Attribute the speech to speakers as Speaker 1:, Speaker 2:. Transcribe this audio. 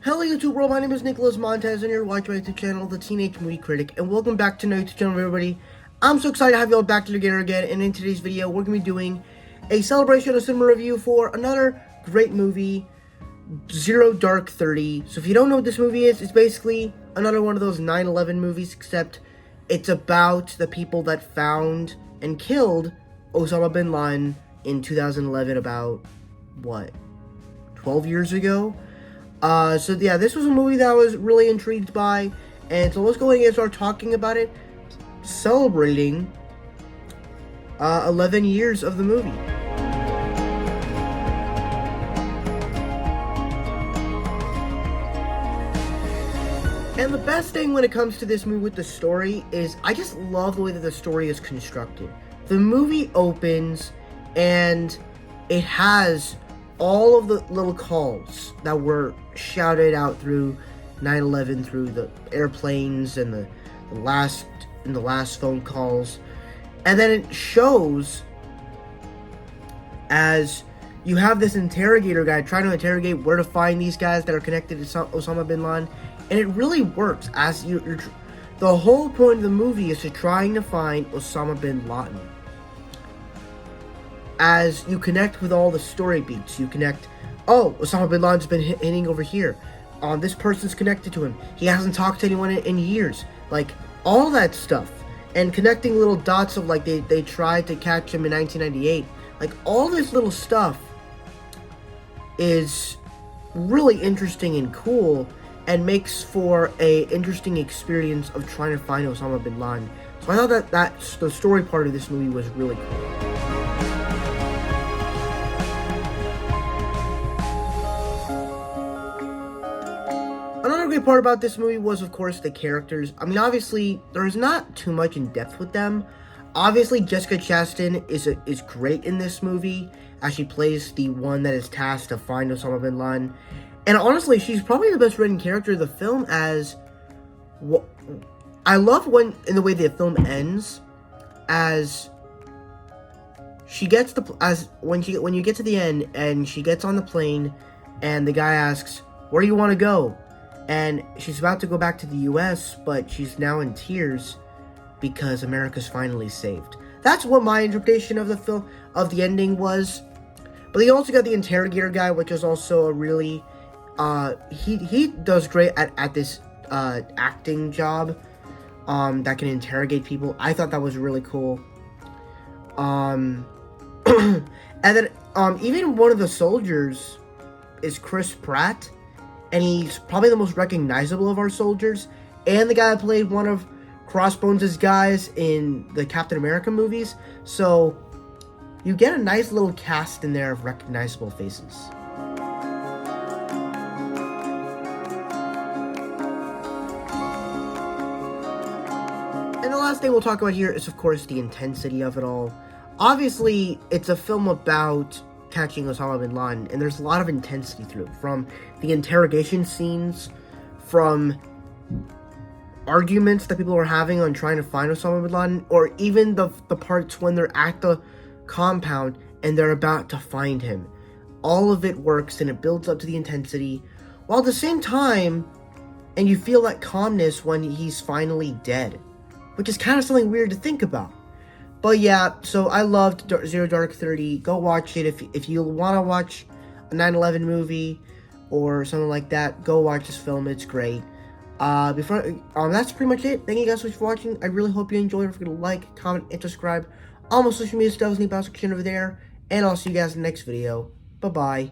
Speaker 1: Hello YouTube world, my name is Nicholas Montez and you're watching my YouTube channel, The Teenage Movie Critic, and welcome back to my YouTube channel, everybody. I'm so excited to have you all back together again, and in today's video, we're going to be doing a celebration of cinema review for another great movie, Zero Dark 30. So if you don't know what this movie is, it's basically another one of those 9/11 movies, except it's about the people that found and killed Osama bin Laden in 2011, about, what, 12 years ago? So yeah, this was a movie that I was really intrigued by, and so let's go ahead and start talking about it, celebrating 11 years of the movie. And the best thing when it comes to this movie with the story is I just love the way that the story is constructed. The movie opens and it has all of the little calls that were shouted out through 9/11, through the airplanes and the last phone calls, and then it shows as you have this interrogator guy trying to interrogate where to find these guys that are connected to Osama bin Laden, and it really works. As the whole point of the movie is to trying to find Osama bin Laden. As you connect with all the story beats, you connect, oh, Osama bin Laden's been hitting over here. This person's connected to him. He hasn't talked to anyone in years. Like, all that stuff. And connecting little dots of, like, they tried to catch him in 1998. Like, all this little stuff is really interesting and cool, and makes for a interesting experience of trying to find Osama bin Laden. So I thought that the story part of this movie was really cool. Another great part about this movie was, of course, the characters. I mean, obviously, there's not too much in depth with them. Obviously, Jessica Chastain is great in this movie, as she plays the one that is tasked to find Osama bin Laden. And honestly, she's probably the best written character of the film, as I love in the way the film ends, as she gets when you get to the end and she gets on the plane and the guy asks, "Where do you want to go?" And she's about to go back to the US, but she's now in tears because America's finally saved. That's what my interpretation of the film, of the ending was. But you also got the interrogator guy, which is also a really, he does great at this acting job, that can interrogate people. I thought that was really cool. And then, even one of the soldiers is Chris Pratt. And he's probably the most recognizable of our soldiers. And the guy that played one of Crossbones' guys in the Captain America movies. So, you get a nice little cast in there of recognizable faces. And the last thing we'll talk about here is, of course, the intensity of it all. Obviously, it's a film about catching Osama bin Laden, and there's a lot of intensity through it, from the interrogation scenes, from arguments that people are having on trying to find Osama bin Laden, or even the parts when they're at the compound and they're about to find him. All of it works, and it builds up to the intensity, while at the same time, and you feel that calmness when he's finally dead, which is kind of something weird to think about. But yeah, so I loved Zero Dark 30. Go watch it. If you want to watch a 9/11 movie or something like that, go watch this film. It's great. That's pretty much it. Thank you guys so much for watching. I really hope you enjoyed. Don't forget to like, comment, and subscribe. All my social media stuff is in the section over there. And I'll see you guys in the next video. Bye-bye.